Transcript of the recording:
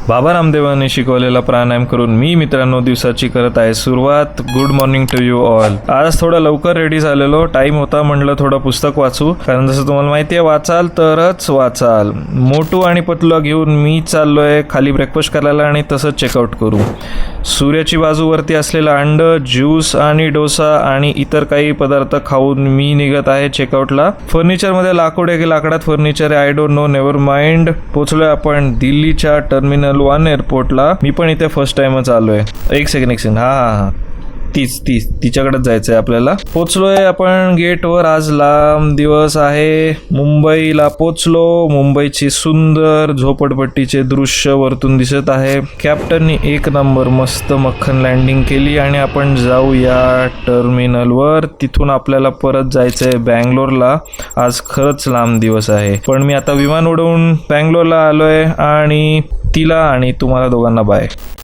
बाबा रामदेवांनी शिकवलेला प्राणायाम करून मी मित्रांनो दिवसाची करत आहे सुरुवात. Good morning to you all. आज थोडा लवकर रेडी झालेलो, टाइम होता, म्हणलं थोडं पुस्तक वाचू, कारण जसं तुम्हाला माहिती आहे वाचाल तरच वाचाल. मोटू आणि पतलूला घेऊन मी चाललोय खाली ब्रेकफास्ट करायला आणि तसंच चेकआउट करू. सूर्याची बाजूवरती असलेला अंड, ज्यूस आणि डोसा आणि इतर काही पदार्थ खाऊन मी निघत आहे चेकआउटला. फर्निचरमध्ये लाकूड आहे की लाकडात फर्निचर आहे I don't know, never mind. पोहोचलोय आपण दिल्लीच्या टर्मिनल 1 एअरपोर्टला. मी पण इथे फर्स्ट टाइमच आलोय. एक सेकंड हा तीच तिच्याकडेच जायचंय आपल्याला. पोचलोय आपण गेटवर. आज लांब दिवस आहे. मुंबईला पोचलो. मुंबईची सुंदर झोपडपट्टीचे दृश्य वरतून दिसत आहे. कॅप्टननी 1 नंबर मस्त मक्खन लँडिंग केली आणि आपण जाऊया टर्मिनलवर. तिथून आपल्याला परत जायचंय बँगलोरला. आज खरंच लांब दिवस आहे, पण मी आता विमान उडवून बँगलोरला आलोय आणि तिला आणि तुम्हाला दोघांना बाय.